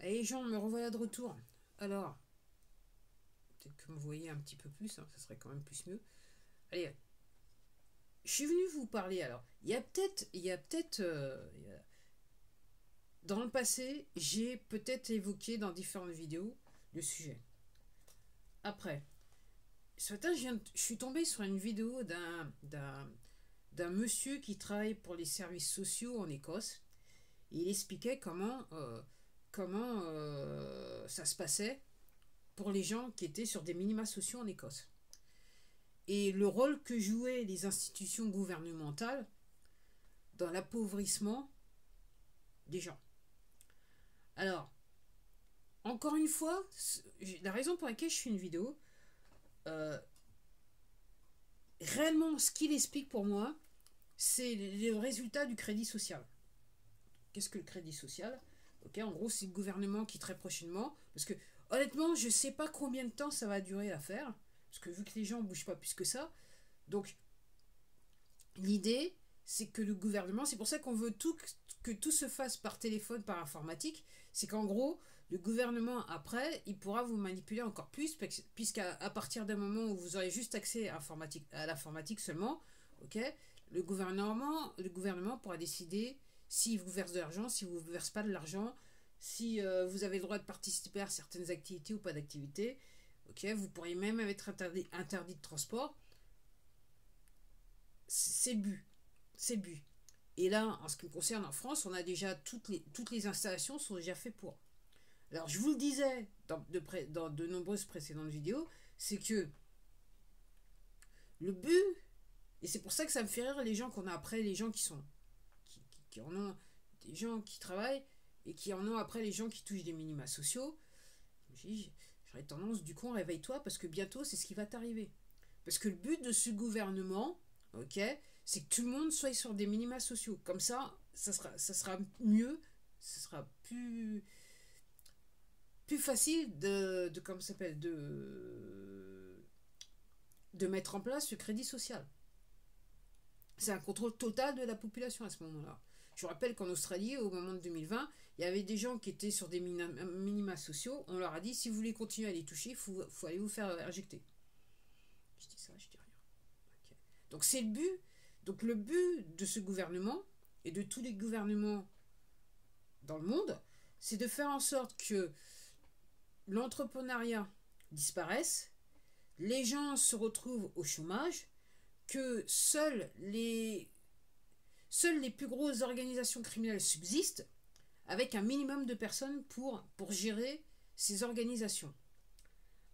Allez Jean, me revoilà de retour. Alors, peut-être que vous voyez un petit peu plus, hein, ça serait quand même plus mieux. Allez, je suis venu vous parler alors. Dans le passé, j'ai peut-être évoqué dans différentes vidéos le sujet. Après, ce matin, je suis tombé sur une vidéo d'un monsieur qui travaille pour les services sociaux en Écosse. Et il expliquait comment ça se passait pour les gens qui étaient sur des minima sociaux en Écosse. Et le rôle que jouaient les institutions gouvernementales dans l'appauvrissement des gens. Alors, encore une fois, la raison pour laquelle je fais une vidéo, euh, réellement, ce qu'il explique pour moi, c'est le résultat du crédit social. Qu'est-ce que le crédit social? Ok, en gros, c'est le gouvernement qui très prochainement, parce que honnêtement, je ne sais pas combien de temps ça va durer l'affaire, parce que vu que les gens ne bougent pas plus que ça, donc l'idée, c'est que le gouvernement, c'est pour ça qu'on veut que tout se fasse par téléphone, par informatique, c'est qu'en gros, le gouvernement, après, il pourra vous manipuler encore plus, puisqu'à partir d'un moment où vous aurez juste accès à l'informatique seulement, ok, le gouvernement pourra décider s'il vous verse de l'argent, s'il ne vous verse pas de l'argent, si vous avez le droit de participer à certaines activités ou pas d'activités, ok, vous pourriez même être interdit de transport. C'est le but. C'est le but. Et là, en ce qui me concerne en France, on a déjà toutes les installations sont déjà faites pour. Alors, je vous le disais dans de nombreuses précédentes vidéos, c'est que le but, et c'est pour ça que ça me fait rire les gens qu'on a après, les gens qui en ont, des gens qui travaillent et qui en ont après les gens qui touchent des minima sociaux. J'aurais tendance, du coup, réveille-toi parce que bientôt, c'est ce qui va t'arriver. Parce que le but de ce gouvernement, ok, c'est que tout le monde soit sur des minima sociaux. Comme ça sera mieux, ça sera plus facile comment ça s'appelle, de mettre en place ce crédit social. C'est un contrôle total de la population à ce moment-là. Je vous rappelle qu'en Australie, au moment de 2020, il y avait des gens qui étaient sur des minima sociaux. On leur a dit, si vous voulez continuer à les toucher, il faut aller vous faire injecter. Je dis ça, je dis rien. Okay. Donc c'est le but. Donc le but de ce gouvernement et de tous les gouvernements dans le monde, c'est de faire en sorte que l'entrepreneuriat disparaisse, les gens se retrouvent au chômage, que seules les plus grosses organisations criminelles subsistent, avec un minimum de personnes pour gérer ces organisations.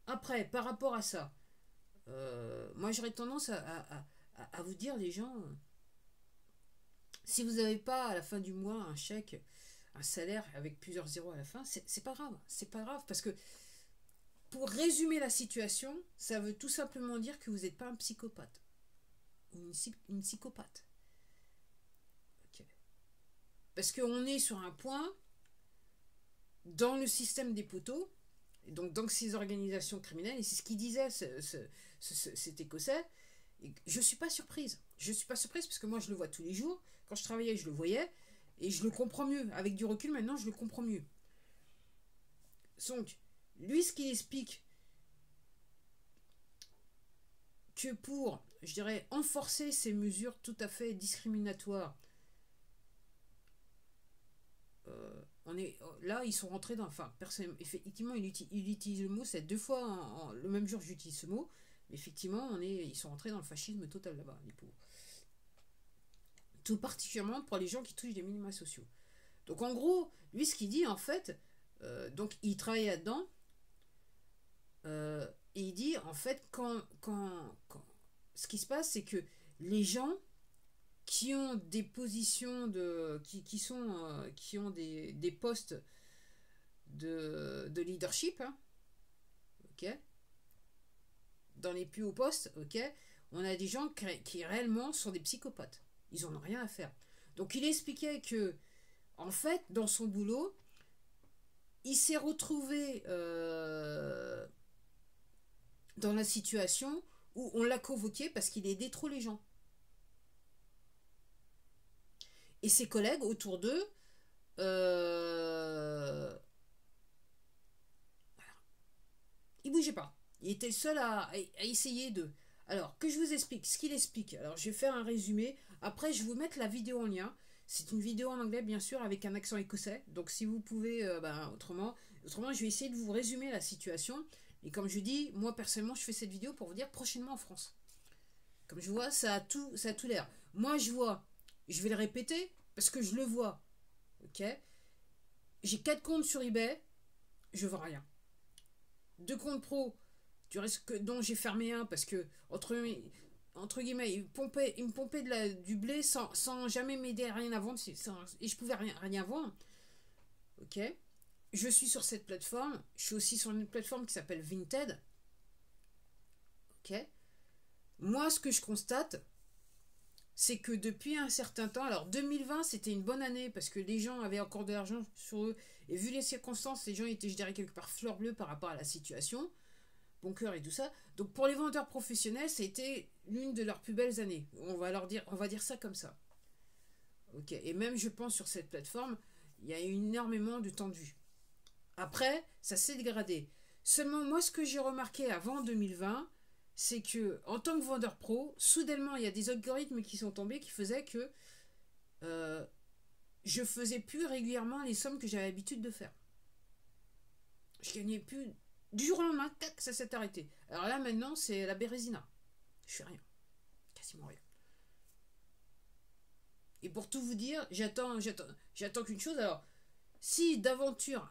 Après, par rapport à ça, moi j'aurais tendance à vous dire, les gens, si vous n'avez pas à la fin du mois un chèque, un salaire avec plusieurs zéros à la fin, c'est pas grave. C'est pas grave parce que pour résumer la situation, ça veut tout simplement dire que vous n'êtes pas un psychopathe ou une psychopathe. Okay. Parce qu'on est sur un point dans le système des poteaux, et donc dans ces organisations criminelles, et c'est ce qu'il disait cet Écossais. Et je suis pas surprise. Je suis pas surprise parce que moi je le vois tous les jours. Quand je travaillais, je le voyais et je le comprends mieux. Avec du recul, maintenant, je le comprends mieux. Donc, lui, ce qu'il explique, que pour, je dirais, enforcer ces mesures tout à fait discriminatoires, on est là, ils sont rentrés dans. Enfin, effectivement, il utilise le mot, c'est deux fois le même jour que j'utilise ce mot, mais effectivement, ils sont rentrés dans le fascisme total là-bas, les pauvres. Tout particulièrement pour les gens qui touchent des minima sociaux. Donc en gros, lui, ce qu'il dit, en fait, donc il travaille là-dedans, et il dit, en fait, ce qui se passe, c'est que les gens qui ont des positions qui ont des postes de leadership, hein, ok, dans les plus hauts postes, ok, on a des gens qui réellement sont des psychopathes. Ils en ont rien à faire. Donc il expliquait que, en fait, dans son boulot, il s'est retrouvé dans la situation où on l'a convoqué parce qu'il aidait trop les gens. Et ses collègues autour d'eux, bougeait pas. Il était le seul à essayer de... Alors, que je vous explique ce qu'il explique. Alors, je vais faire un résumé. Après, je vais vous mettre la vidéo en lien. C'est une vidéo en anglais, bien sûr, avec un accent écossais. Donc, si vous pouvez, autrement, je vais essayer de vous résumer la situation. Et comme je dis, moi, personnellement, je fais cette vidéo pour vous dire prochainement en France. Comme je vois, ça a tout l'air. Moi, je vois, je vais le répéter, parce que je le vois. Ok. J'ai 4 comptes sur eBay, je vends rien. 2 comptes pro, dont j'ai fermé un, parce que, entre guillemets, il me pompait du blé sans jamais m'aider à rien à vendre, et je pouvais rien vendre. Ok. Je suis sur cette plateforme. Je suis aussi sur une plateforme qui s'appelle Vinted. Ok. Moi, ce que je constate, c'est que depuis un certain temps, alors 2020, c'était une bonne année parce que les gens avaient encore de l'argent sur eux. Et vu les circonstances, les gens étaient, je dirais, quelque part fleur bleue par rapport à la situation. Bon cœur et tout ça. Donc pour les vendeurs professionnels, ça a été l'une de leurs plus belles années. On va dire ça comme ça. Ok. Et même, je pense, sur cette plateforme, il y a énormément de temps de vue. Après, ça s'est dégradé. Seulement, moi, ce que j'ai remarqué avant 2020, c'est que, en tant que vendeur pro, soudainement, il y a des algorithmes qui sont tombés qui faisaient que je faisais plus régulièrement les sommes que j'avais l'habitude de faire. Je gagnais plus. Du jour au lendemain, tac, ça s'est arrêté. Alors là, maintenant, c'est la bérésina. Je fais rien. Quasiment rien. Et pour tout vous dire, j'attends qu'une chose. Alors, si d'aventure,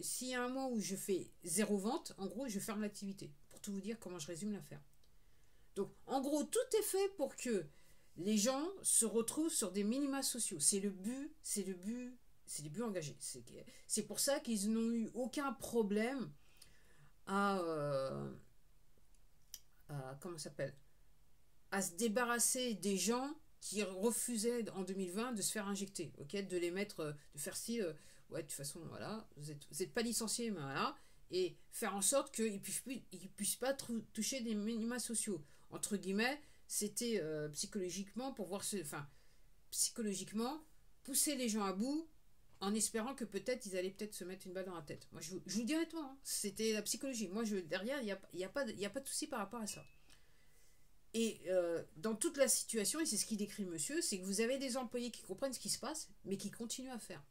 s'il y a un mois où je fais 0 vente, en gros, je ferme l'activité. Pour tout vous dire comment je résume l'affaire. Donc, en gros, tout est fait pour que les gens se retrouvent sur des minima sociaux. C'est le but engagé. C'est pour ça qu'ils n'ont eu aucun problème comment ça s'appelle, à se débarrasser des gens qui refusaient en 2020 de se faire injecter, ok, de les mettre, de faire style, ouais, de toute façon, voilà, vous êtes pas licenciés, mais voilà, et faire en sorte qu'ils puissent pas toucher des minima sociaux. Entre guillemets, c'était psychologiquement psychologiquement, pousser les gens à bout en espérant que peut-être ils allaient peut-être se mettre une balle dans la tête. Moi, je vous dis honnêtement, hein, c'était la psychologie. Moi, derrière, il n'y a pas de souci par rapport à ça. Et dans toute la situation, et c'est ce qu'il décrit monsieur, c'est que vous avez des employés qui comprennent ce qui se passe, mais qui continuent à faire.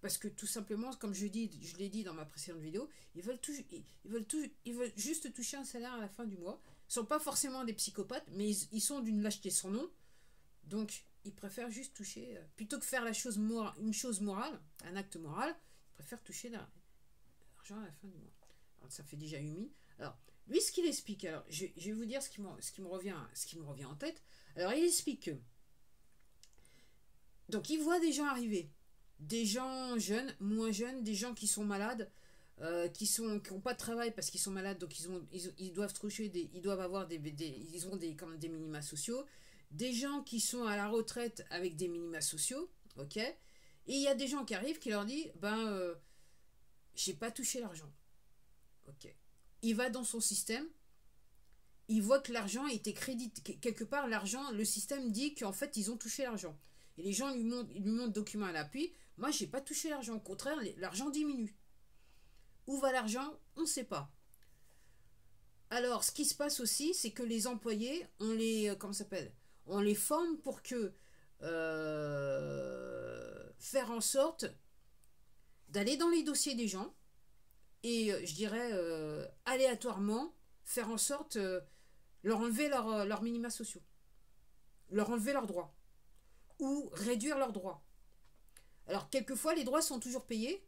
Parce que tout simplement, comme je l'ai dit dans ma précédente vidéo, ils veulent juste toucher un salaire à la fin du mois. Ils ne sont pas forcément des psychopathes, mais ils sont d'une lâcheté sans nom. Donc, ils préfèrent juste toucher, plutôt que faire une chose morale, un acte moral, ils préfèrent toucher l'argent à la fin du mois. Alors, ça fait déjà 8 000. Alors, lui, ce qu'il explique, alors, je vais vous dire ce qui me revient en tête. Alors, il explique que, donc, il voit des gens arriver, des gens jeunes, moins jeunes, des gens qui sont malades, qui n'ont pas de travail parce qu'ils sont malades, donc ils doivent toucher ils doivent avoir des minima sociaux, des gens qui sont à la retraite avec des minima sociaux, ok, et il y a des gens qui arrivent qui leur disent j'ai pas touché l'argent, ok. Il va dans son système, il voit que l'argent a été crédité quelque part, le système dit qu'en fait ils ont touché l'argent, et les gens lui montrent document à l'appui. Moi, j'ai pas touché l'argent, au contraire, l'argent diminue. Où va l'argent? On ne sait pas. Alors, ce qui se passe aussi, c'est que les employés, on les forme pour que faire en sorte d'aller dans les dossiers des gens et, je dirais, aléatoirement, faire en sorte leur enlever leurs minima sociaux, leur enlever leurs droits, ou réduire leurs droits. Alors, quelquefois, les droits sont toujours payés,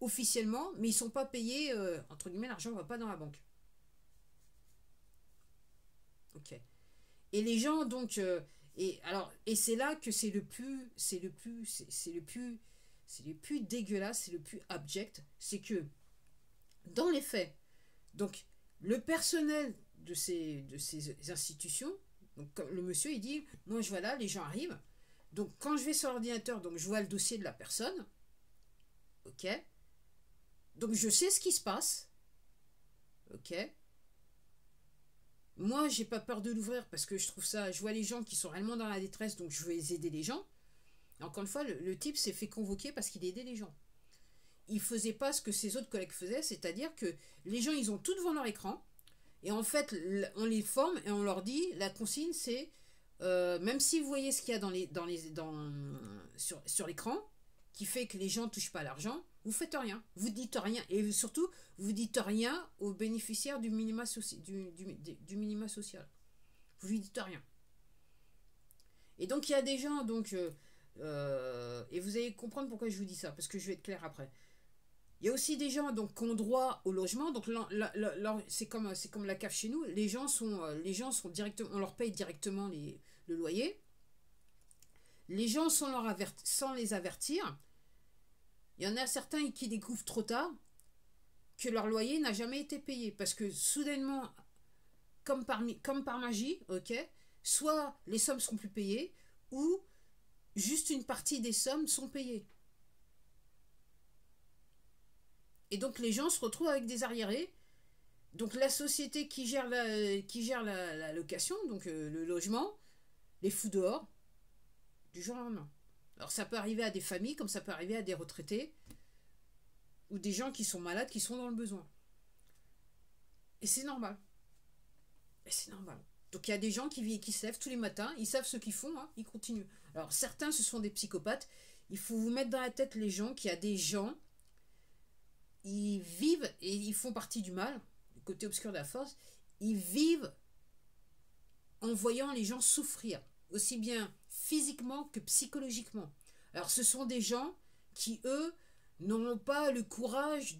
officiellement, mais ils ne sont pas payés, entre guillemets, l'argent ne va pas dans la banque. Ok. Et les gens, donc, et c'est là que c'est le plus dégueulasse, c'est le plus abject, c'est que, dans les faits, donc, le personnel de ces institutions, donc, le monsieur, il dit, moi, je vois là, les gens arrivent, donc, quand je vais sur l'ordinateur, donc, je vois le dossier de la personne, ok, donc, je sais ce qui se passe, ok. Moi, j'ai pas peur de l'ouvrir parce que je vois les gens qui sont réellement dans la détresse, donc je veux aider les gens. Et encore une fois, le type s'est fait convoquer parce qu'il aidait les gens. ils faisaient pas ce que ces autres collègues faisaient, c'est-à-dire que les gens, ils ont tout devant leur écran, et en fait, on les forme et on leur dit, la consigne, c'est, même si vous voyez ce qu'il y a sur l'écran, qui fait que les gens ne touchent pas à l'argent, vous faites rien, vous dites rien, et surtout, vous dites rien aux bénéficiaires du minima, du minima social. Vous lui dites rien. Et donc, il y a des gens, donc, et vous allez comprendre pourquoi je vous dis ça, parce que je vais être clair après. Il y a aussi des gens donc, qui ont droit au logement. Donc c'est comme la CAF chez nous. Les gens sont directement, on leur paye directement le loyer. Les gens sans les avertir. Il y en a certains qui découvrent trop tard que leur loyer n'a jamais été payé. Parce que soudainement, comme par magie, ok, soit les sommes sont plus payées, ou juste une partie des sommes sont payées. Et donc les gens se retrouvent avec des arriérés. Donc la société qui gère la location, donc le logement, les fout dehors du jour au lendemain. Alors ça peut arriver à des familles, comme ça peut arriver à des retraités, ou des gens qui sont malades, qui sont dans le besoin. Et c'est normal. Et c'est normal. Donc il y a des gens qui se lèvent tous les matins, ils savent ce qu'ils font, hein, ils continuent. Alors certains, ce sont des psychopathes. Il faut vous mettre dans la tête les gens qu'il y a des gens, ils vivent et ils font partie du mal, du côté obscur de la force, ils vivent en voyant les gens souffrir, aussi bien physiquement que psychologiquement. Alors ce sont des gens qui, eux, n'auront pas le courage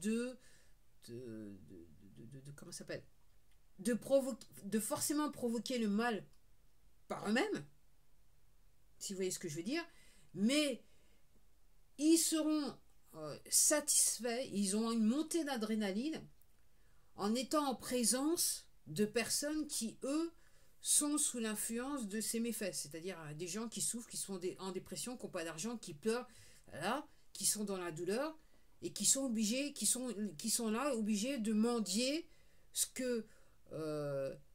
comment ça s'appelle, de forcément provoquer le mal par eux-mêmes, si vous voyez ce que je veux dire, mais ils seront satisfaits, ils ont une montée d'adrénaline en étant en présence de personnes qui, eux, sont sous l'influence de ces méfaits, c'est-à-dire des gens qui souffrent, qui sont en dépression, qui n'ont pas d'argent, qui pleurent, voilà, qui sont dans la douleur et qui sont obligés, qui sont là obligés de mendier ce que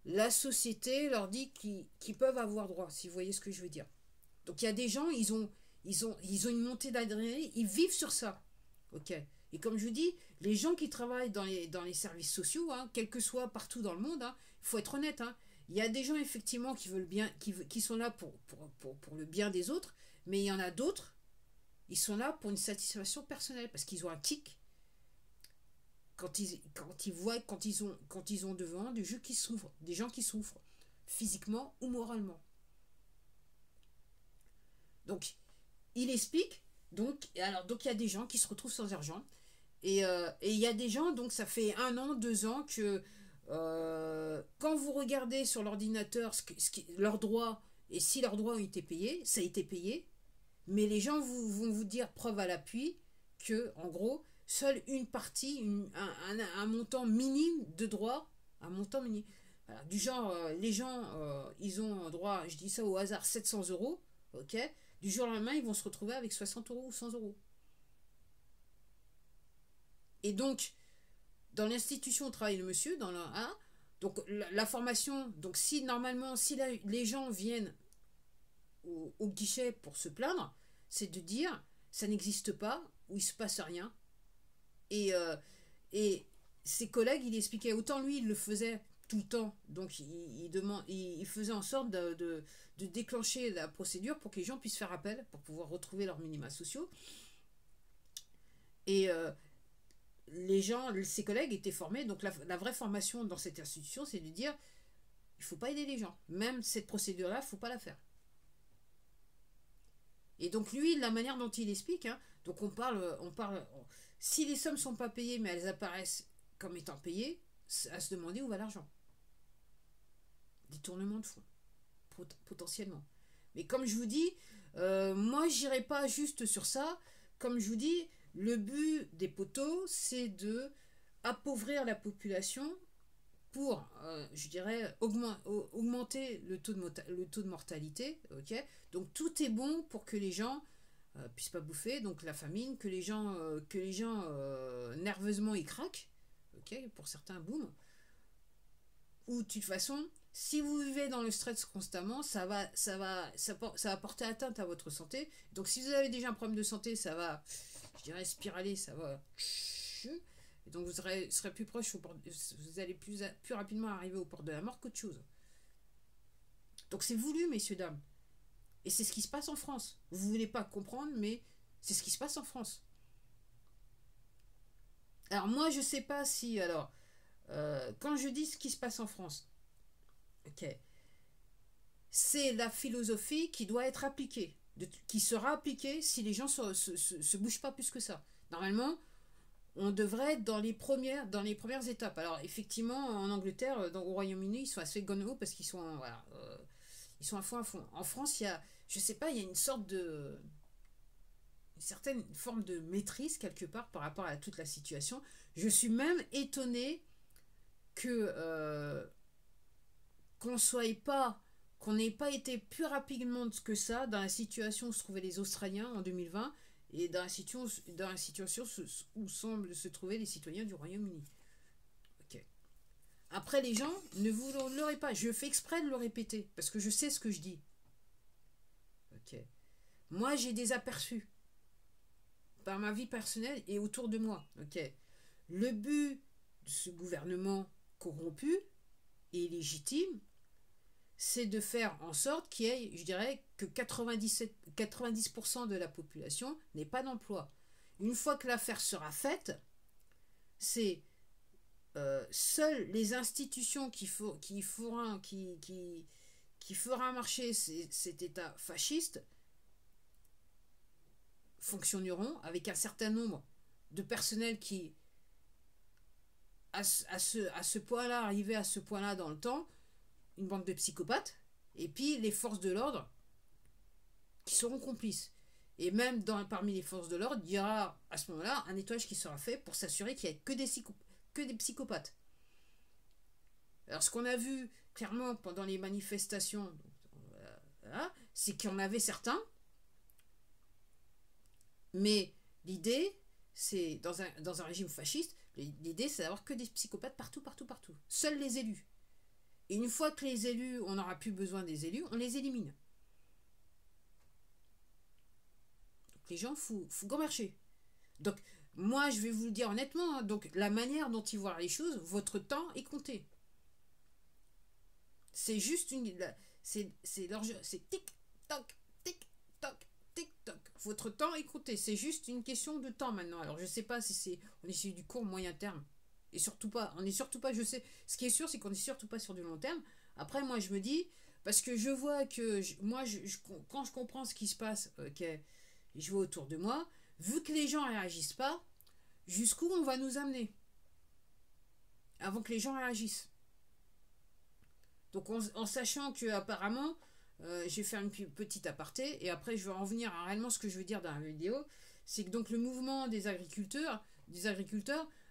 la société leur dit qu'ils peuvent avoir droit, si vous voyez ce que je veux dire. Donc il y a des gens, ils ont une montée d'adrénaline, ils vivent sur ça. Ok. Et comme je vous dis, les gens qui travaillent dans les services sociaux, hein, quel que soit partout dans le monde, hein, il faut être honnête, hein, il y a des gens effectivement qui veulent bien, qui sont là pour le bien des autres, mais il y en a d'autres, ils sont là pour une satisfaction personnelle, parce qu'ils ont un tic quand ils ont devant des gens qui souffrent, physiquement ou moralement. Donc, il explique, donc il y a des gens qui se retrouvent sans argent, et il y a des gens, donc ça fait 1 an, 2 ans que quand vous regardez sur l'ordinateur leurs droits, et si leurs droits ont été payés, ça a été payé, mais les gens vont vous dire, preuve à l'appui, que en gros, seule une partie, un montant minime de droits, un montant minime, voilà, du genre, les gens, ils ont droit, je dis ça au hasard, 700 €, ok, du jour au lendemain, ils vont se retrouver avec 60 € ou 100 €. Et donc, dans l'institution où travaille le monsieur, dans donc la formation, donc si normalement, si les gens viennent au guichet pour se plaindre, c'est de dire, ça n'existe pas, ou il se passe rien. Et ses collègues, il expliquait, autant lui, il le faisait tout le temps, donc il faisait en sorte de déclencher la procédure pour que les gens puissent faire appel, pour pouvoir retrouver leurs minima sociaux. Et les gens, ses collègues étaient formés, donc la vraie formation dans cette institution, c'est de dire, il ne faut pas aider les gens. Même cette procédure-là, il ne faut pas la faire. Et donc lui, la manière dont il explique, hein, donc si les sommes ne sont pas payées, mais elles apparaissent comme étant payées, à se demander où va l'argent. Détournement de fonds, potentiellement. Mais comme je vous dis, moi, je n'irai pas juste sur ça. Comme je vous dis, le but des poteaux, c'est de appauvrir la population pour, je dirais, augmenter le taux de mortalité. Okay, donc tout est bon pour que les gens puissent pas bouffer, donc la famine, que les gens nerveusement y craquent. Okay, pour certains, boum. Ou de toute façon, si vous vivez dans le stress constamment, ça va porter atteinte à votre santé. Donc si vous avez déjà un problème de santé, ça va je dirais spiraler, ça va. Et donc vous serez plus proche, vous allez plus rapidement arriver au port de la mort qu'autre chose. Donc c'est voulu, messieurs, dames. Et c'est ce qui se passe en France. Vous ne voulez pas comprendre, mais c'est ce qui se passe en France. Alors moi, je ne sais pas si... Alors, quand je dis ce qui se passe en France, ok, c'est la philosophie qui doit être appliquée, qui sera appliquée si les gens se bougent pas plus que ça. Normalement, on devrait être dans les premières étapes. Alors effectivement, en Angleterre, au Royaume-Uni, ils sont assez gonneaux parce qu'ils sont, voilà, ils sont à fond à fond. En France, il y a, je sais pas, il y a une certaine forme de maîtrise quelque part par rapport à toute la situation. Je suis même étonnée que qu'on n'ait pas été plus rapidement que ça dans la situation où se trouvaient les Australiens en 2020 et dans la situation où semblent se trouver les citoyens du Royaume-Uni. Ok. Après, les gens ne vous l'auraient pas. Je fais exprès de le répéter parce que je sais ce que je dis. Ok. Moi, j'ai des aperçus par ma vie personnelle et autour de moi. Ok. Le but de ce gouvernement corrompu et légitime, c'est de faire en sorte qu'il y ait, je dirais, que 90% de la population n'ait pas d'emploi. Une fois que l'affaire sera faite, c'est seules les institutions qui fera marcher cet État fasciste fonctionneront avec un certain nombre de personnels qui, à ce point-là, arrivé à ce point-là dans le temps, une bande de psychopathes, et puis les forces de l'ordre qui seront complices. Et même parmi les forces de l'ordre, il y aura à ce moment-là un nettoyage qui sera fait pour s'assurer qu'il n'y ait que des psychopathes. Alors ce qu'on a vu clairement pendant les manifestations, voilà, c'est qu'il y en avait certains, mais l'idée, c'est dans un régime fasciste, l'idée c'est d'avoir que des psychopathes partout. Seuls les élus. Et une fois que les élus, on n'aura plus besoin des élus, on les élimine. Donc les gens, faut go marcher. Donc moi, je vais vous le dire honnêtement, hein, donc la manière dont ils voient les choses, votre temps est compté. C'est juste c'est leur jeu, c'est tic-toc, tic-toc, tic-toc. Votre temps est compté, c'est juste une question de temps maintenant. Alors je sais pas si on est sur du court moyen terme. Et surtout pas, on n'est surtout pas, je sais, ce qui est sûr, c'est qu'on n'est surtout pas sur du long terme. Après, moi, je me dis, parce que je vois que, quand je comprends ce qui se passe, ok, je vois autour de moi, vu que les gens ne réagissent pas, jusqu'où on va nous amener avant que les gens réagissent. Donc, en sachant que, apparemment, je vais faire une petite aparté, et après, je vais en venir à réellement ce que je veux dire dans la vidéo, c'est que donc le mouvement des agriculteurs,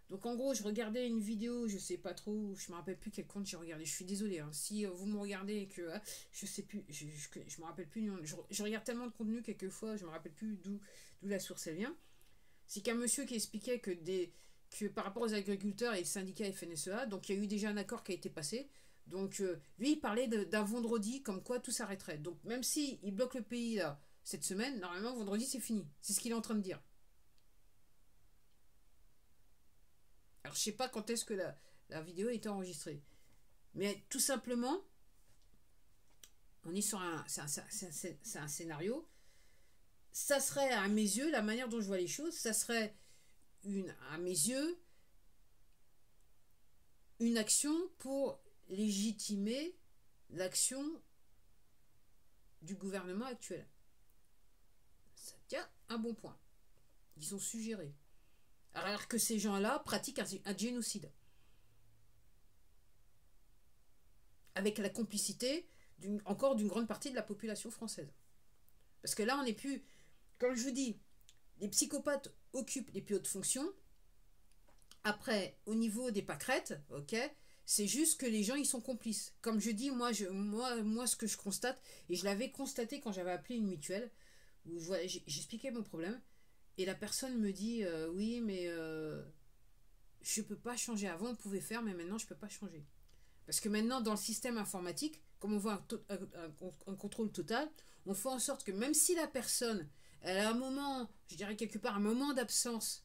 donc en gros, je regardais une vidéo, je sais pas trop, je me rappelle plus quel compte j'ai regardé. Je suis désolée, hein, si vous me regardez et que je sais plus, je me rappelle plus. Je regarde tellement de contenu quelquefois, je me rappelle plus d'où la source elle vient. C'est qu'un monsieur qui expliquait que par rapport aux agriculteurs et le syndicat FNSEA, donc il y a eu déjà un accord qui a été passé. Donc lui, il parlait d'un vendredi, comme quoi tout s'arrêterait. Donc même si il bloque le pays là cette semaine, normalement vendredi c'est fini. C'est ce qu'il est en train de dire. Alors, je sais pas quand est-ce que la vidéo a été enregistrée. Mais tout simplement, on est sur c'est un scénario. Ça serait, à mes yeux, la manière dont je vois les choses, ça serait, à mes yeux, une action pour légitimer l'action du gouvernement actuel. Ça tient un bon point. Ils ont suggéré. Alors que ces gens-là pratiquent un génocide. Avec la complicité encore d'une grande partie de la population française. Parce que là, on n'est plus... Comme je vous dis, les psychopathes occupent les plus hautes fonctions. Après, au niveau des pâquerettes, ok, c'est juste que les gens, ils sont complices. Comme je dis, moi ce que je constate, et je l'avais constaté quand j'avais appelé une mutuelle, où j'expliquais mon problème, et la personne me dit oui, mais je peux pas changer. Avant, on pouvait faire, mais maintenant, je peux pas changer. Parce que maintenant, dans le système informatique, comme on voit un contrôle total, on fait en sorte que même si la personne, Elle a un moment, je dirais quelque part, un moment d'absence.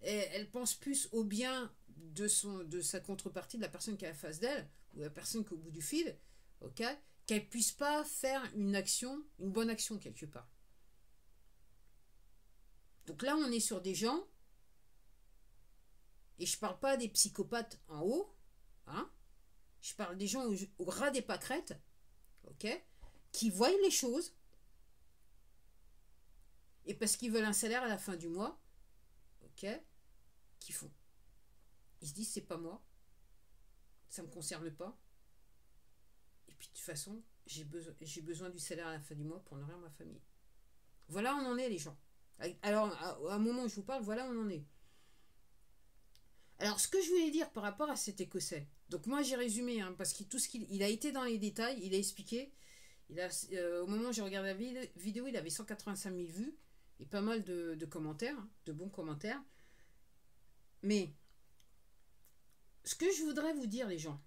Et elle pense plus au bien de sa contrepartie, de la personne qui est à la face d'elle, ou de la personne qui est au bout du fil, ok, qu'elle puisse pas faire une action, une bonne action quelque part. Donc là, on est sur des gens, et je parle pas des psychopathes en haut, hein, je parle des gens au ras des pâquerettes, ok, qui voient les choses, et parce qu'ils veulent un salaire à la fin du mois, ok, qu'ils font. Ils se disent, c'est pas moi, ça me concerne pas, et puis de toute façon, j'ai besoin du salaire à la fin du mois pour nourrir ma famille. Voilà où on en est, les gens. Alors, à un moment où je vous parle, voilà où on en est. Alors, ce que je voulais dire par rapport à cet Écossais, donc moi j'ai résumé, hein, parce que tout ce qu'il a été dans les détails, il a expliqué. Au moment où j'ai regardé la vidéo, il avait 185 000 vues et pas mal de commentaires, hein, de bons commentaires. Mais ce que je voudrais vous dire, les gens,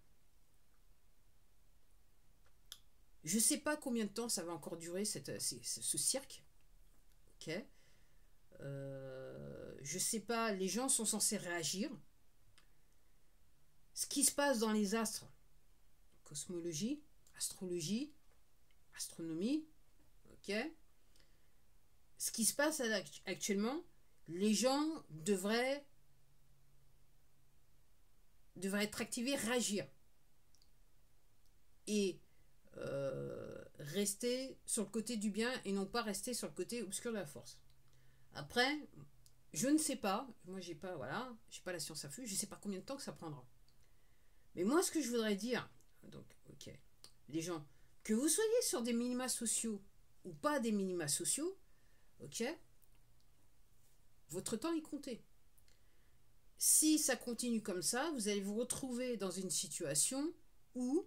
je ne sais pas combien de temps ça va encore durer ce cirque. Ok. Je ne sais pas, les gens sont censés réagir. Ce qui se passe dans les astres, cosmologie, astrologie, astronomie, ok. Ce qui se passe actuellement, les gens devraient être activés, réagir. Et rester sur le côté du bien et non pas rester sur le côté obscur de la force. Après, je ne sais pas, moi j'ai pas la science affût, je ne sais pas combien de temps que ça prendra. Mais moi ce que je voudrais dire, donc ok, les gens, que vous soyez sur des minima sociaux ou pas des minima sociaux, ok, votre temps est compté. Si ça continue comme ça, vous allez vous retrouver dans une situation où,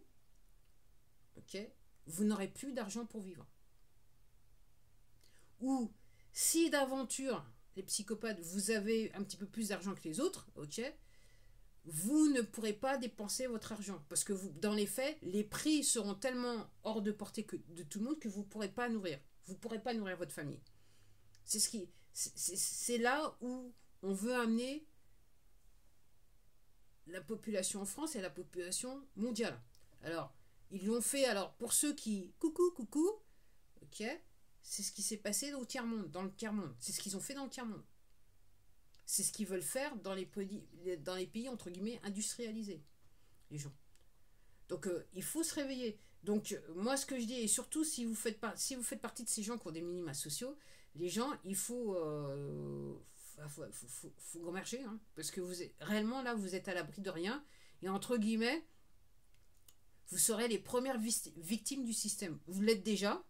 ok, vous n'aurez plus d'argent pour vivre. Ou si d'aventure, les psychopathes, vous avez un petit peu plus d'argent que les autres, ok, vous ne pourrez pas dépenser votre argent. Parce que dans les faits, les prix seront tellement hors de portée de tout le monde que vous ne pourrez pas nourrir. Vous ne pourrez pas nourrir votre famille. C'est là où on veut amener la population en France et la population mondiale. Alors, ils l'ont fait, alors, pour ceux qui... Coucou, ok, c'est ce qui s'est passé dans le tiers-monde. C'est ce qu'ils ont fait dans le tiers-monde. C'est ce qu'ils veulent faire dans les pays, entre guillemets, industrialisés, les gens. Donc, il faut se réveiller. Donc, moi, ce que je dis, et surtout, si vous faites partie de ces gens qui ont des minima sociaux, les gens, il faut gommerger, hein, parce que réellement, là, vous êtes à l'abri de rien. Et entre guillemets, vous serez les premières victimes du système. Vous l'êtes déjà,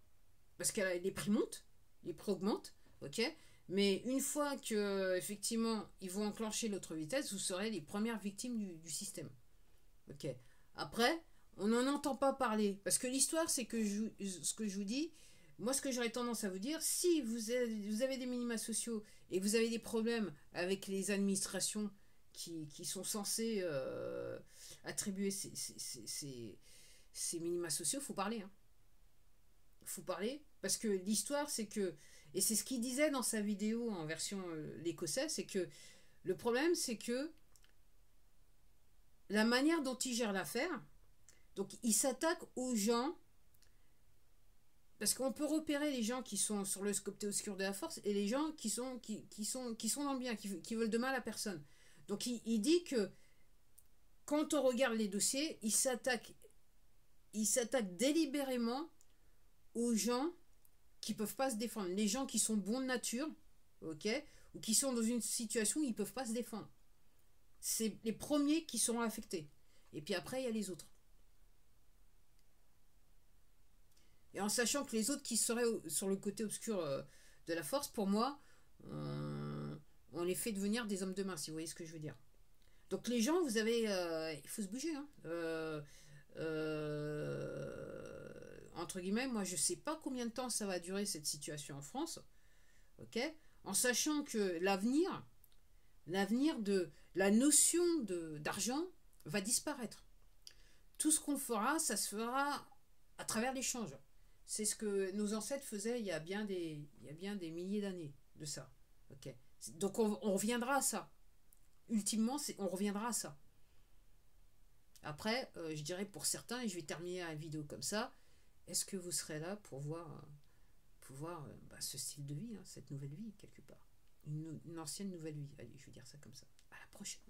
parce que les prix montent, les prix augmentent, ok. Mais une fois que effectivement ils vont enclencher l'autre vitesse, vous serez les premières victimes du système, ok. Après, on n'en entend pas parler, parce que l'histoire, c'est que ce que je vous dis, moi ce que j'aurais tendance à vous dire, si vous avez des minima sociaux et que vous avez des problèmes avec les administrations qui sont censées attribuer ces minima sociaux, il faut parler, hein. Faut parler, parce que l'histoire, c'est que, et c'est ce qu'il disait dans sa vidéo en version l'écossais, c'est que le problème, c'est que la manière dont il gère l'affaire, donc il s'attaque aux gens, parce qu'on peut repérer les gens qui sont sur le côté obscur de la force et les gens qui sont dans le bien, qui veulent de mal à personne. Donc il dit que quand on regarde les dossiers, il s'attaque délibérément aux gens qui peuvent pas se défendre, les gens qui sont bons de nature, ok, ou qui sont dans une situation où ils peuvent pas se défendre. C'est les premiers qui seront affectés. Et puis après, il y a les autres. Et en sachant que les autres qui seraient sur le côté obscur de la force, pour moi, on les fait devenir des hommes de main, si vous voyez ce que je veux dire. Donc les gens, vous avez... il faut se bouger, hein. Entre guillemets, moi je sais pas combien de temps ça va durer cette situation en France, ok, en sachant que l'avenir de la notion d'argent va disparaître. Tout ce qu'on fera, ça se fera à travers l'échange. C'est ce que nos ancêtres faisaient il y a bien des milliers d'années de ça. Ok. Donc on reviendra à ça. Ultimement, on reviendra à ça. Après, je dirais pour certains, et je vais terminer la vidéo comme ça, est-ce que vous serez là pour voir bah, ce style de vie, hein, cette nouvelle vie, quelque part. Une ancienne nouvelle vie. Allez, je vais dire ça comme ça. À la prochaine.